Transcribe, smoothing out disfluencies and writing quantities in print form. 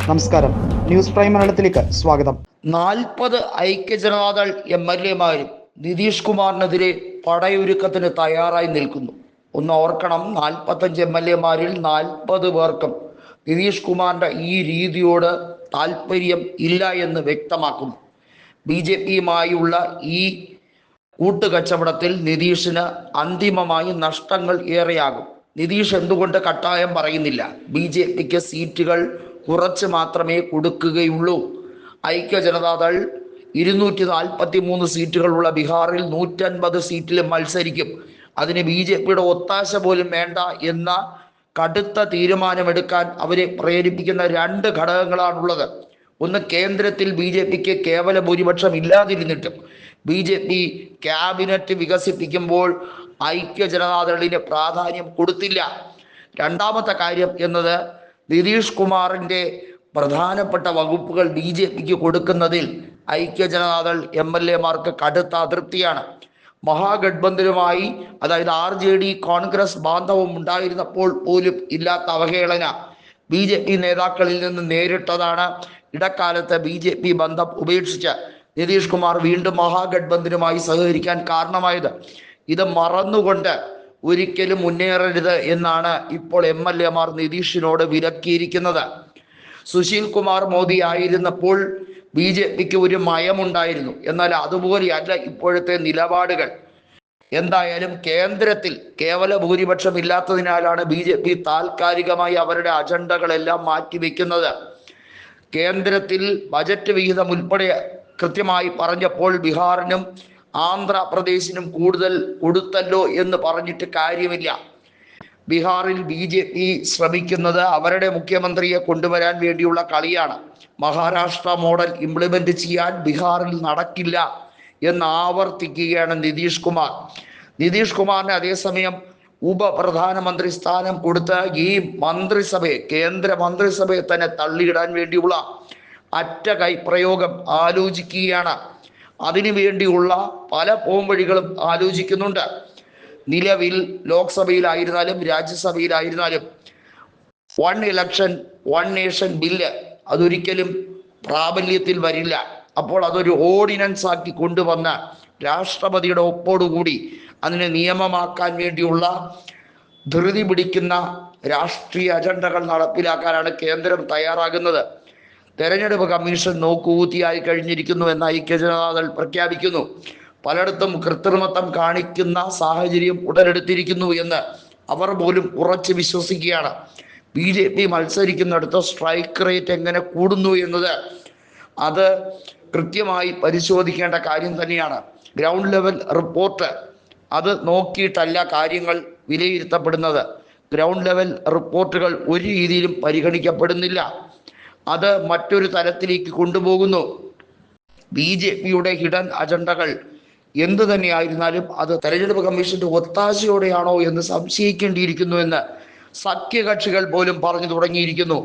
നമസ്കാരം, news prime മലയാളത്തിലേക്ക് സ്വാഗതം. 40 ഐക്യജനതാദൾ MLA-മാരും നിതീഷ് കുമാറിനെതിരെ പടയൊരുക്കത്തിന് തയ്യാറായി നിൽക്കുന്നു. ഒന്ന് ഓർക്കണം, 45 MLA-മാരിൽ 40 പേർക്കും നിതീഷ് കുമാറിന്റെ ഈ രീതിയോട് താല്പര്യം ഇല്ല എന്ന് വ്യക്തമാക്കുന്നു. BJP-യുമായുള്ള ഈ കൂട്ടുകച്ചവടത്തിൽ നിതീഷിന് അന്തിമമായി നഷ്ടങ്ങൾ ഏറെയാകും. നിതീഷ് എന്തുകൊണ്ട് കട്ടായം പറയുന്നില്ല? BJP-ക്ക് സീറ്റുകൾ കുറച്ച് മാത്രമേ കൊടുക്കുകയുള്ളൂ. ഐക്യജനതാദൾ 243 സീറ്റുകളുള്ള ബീഹാറിൽ 150 സീറ്റിലും മത്സരിക്കും. അതിന് BJP-യുടെ ഒത്താശ പോലും വേണ്ട എന്ന കടുത്ത തീരുമാനമെടുക്കാൻ അവരെ പ്രേരിപ്പിക്കുന്ന 2 ഘടകങ്ങളാണുള്ളത്. ഒന്ന്, കേന്ദ്രത്തിൽ BJP-ക്ക് കേവല ഭൂരിപക്ഷം ഇല്ലാതിരുന്നിട്ടും BJP ക്യാബിനറ്റ് വികസിപ്പിക്കുമ്പോൾ ഐക്യജനതാദളിന് പ്രാധാന്യം കൊടുത്തില്ല. രണ്ടാമത്തെ കാര്യം എന്നത്, നിതീഷ് കുമാറിൻ്റെ പ്രധാനപ്പെട്ട വകുപ്പുകൾ BJP-ക്ക് കൊടുക്കുന്നതിൽ ഐക്യജനതാദൾ MLA-മാർക്ക് കടുത്ത അതൃപ്തിയാണ്. മഹാഗഡ്ബന്ധനുമായി, അതായത് RJD കോൺഗ്രസ് ബാന്ധവം ഉണ്ടായിരുന്നപ്പോൾ പോലും ഇല്ലാത്ത അവഹേളന BJP നേതാക്കളിൽ നിന്ന് നേരിട്ടതാണ്. ഇടക്കാലത്ത് BJP ബന്ധം ഉപേക്ഷിച്ച് നിതീഷ് കുമാർ വീണ്ടും മഹാഗഡ്ബന്ധനുമായി സഹകരിക്കാൻ കാരണമായത്. ഇത് മറന്നുകൊണ്ട് ഒരിക്കലും മുന്നേറരുത് എന്നാണ് ഇപ്പോൾ MLA-മാർ നിതീഷിനോട് വിലക്കിയിരിക്കുന്നത്. സുശീൽ കുമാർ മോദി ആയിരുന്നപ്പോൾ BJP-ക്ക് ഒരു മയമുണ്ടായിരുന്നു. എന്നാൽ അതുപോലെയല്ല ഇപ്പോഴത്തെ നിലപാടുകൾ. എന്തായാലും കേന്ദ്രത്തിൽ കേവല ഭൂരിപക്ഷം ഇല്ലാത്തതിനാലാണ് BJP താൽക്കാലികമായി അവരുടെ അജണ്ടകളെല്ലാം മാറ്റിവെക്കുന്നത്. കേന്ദ്രത്തിൽ ബജറ്റ് വിഹിതം ഉൾപ്പെടെ കൃത്യമായി പറഞ്ഞപ്പോൾ ബീഹാറിനും ആന്ധ്രാപ്രദേശിനും കൂടുതൽ കൊടുത്തല്ലോ എന്ന് പറഞ്ഞിട്ട് കാര്യമില്ല. ബീഹാറിൽ BJP ശ്രമിക്കുന്നത് അവരുടെ മുഖ്യമന്ത്രിയെ കൊണ്ടുവരാൻ വേണ്ടിയുള്ള കളിയാണ്. മഹാരാഷ്ട്ര മോഡൽ ഇംപ്ലിമെന്റ് ചെയ്യാൻ ബീഹാറിൽ നടക്കില്ല എന്ന് ആവർത്തിക്കുകയാണ് നിതീഷ് കുമാർ. നിതീഷ് കുമാറിന് അതേസമയം ഉപപ്രധാനമന്ത്രി സ്ഥാനം കൊടുത്ത് ഈ മന്ത്രിസഭയെ, കേന്ദ്ര മന്ത്രിസഭയെ തന്നെ തള്ളിയിടാൻ വേണ്ടിയുള്ള അറ്റ കൈപ്രയോഗം ആലോചിക്കുകയാണ്. അതിനു വേണ്ടിയുള്ള പല പോംവഴികളും ആലോചിക്കുന്നുണ്ട്. നിലവിൽ ലോക്സഭയിലായിരുന്നാലും രാജ്യസഭയിലായിരുന്നാലും 1 ഇലക്ഷൻ 1 നേഷൻ ബില്ല് അതൊരിക്കലും പ്രാബല്യത്തിൽ വരില്ല. അപ്പോൾ അതൊരു ഓർഡിനൻസ് ആക്കി കൊണ്ടുവന്ന് രാഷ്ട്രപതിയുടെ ഒപ്പോടുകൂടി അതിനെ നിയമമാക്കാൻ വേണ്ടിയുള്ള ധൃതി പിടിക്കുന്ന രാഷ്ട്രീയ അജണ്ടകൾ നടപ്പിലാക്കാനാണ് കേന്ദ്രം തയ്യാറാകുന്നത്. തെരഞ്ഞെടുപ്പ് കമ്മീഷൻ നോക്കുകൂത്തിയായി കഴിഞ്ഞിരിക്കുന്നു എന്ന് ഐക്യജനതാദൾ പ്രഖ്യാപിക്കുന്നു. പലയിടത്തും കൃത്രിമത്വം കാണിക്കുന്ന സാഹചര്യം ഉടലെടുത്തിരിക്കുന്നു എന്ന് അവർ പോലും ഉറച്ചു വിശ്വസിക്കുകയാണ്. BJP മത്സരിക്കുന്നിടത്ത് സ്ട്രൈക്ക് റേറ്റ് എങ്ങനെ കൂടുന്നു എന്നത് അത് കൃത്യമായി പരിശോധിക്കേണ്ട കാര്യം തന്നെയാണ്. ഗ്രൗണ്ട് ലെവൽ റിപ്പോർട്ട് അത് നോക്കിയിട്ടല്ല കാര്യങ്ങൾ വിലയിരുത്തപ്പെടുന്നത്. ഗ്രൗണ്ട് ലെവൽ റിപ്പോർട്ടുകൾ ഒരു രീതിയിലും പരിഗണിക്കപ്പെടുന്നില്ല. അത് മറ്റൊരു തലത്തിലേക്ക് കൊണ്ടുപോകുന്നു. BJP-യുടെ ഹിഡൻ അജണ്ടകൾ എന്തു തന്നെയായിരുന്നാലും അത് തെരഞ്ഞെടുപ്പ് കമ്മീഷന്റെ ഒത്താശയോടെയാണോ എന്ന് സംശയിക്കേണ്ടിയിരിക്കുന്നു എന്ന് സഖ്യകക്ഷികൾ പോലും പറഞ്ഞു തുടങ്ങിയിരിക്കുന്നു.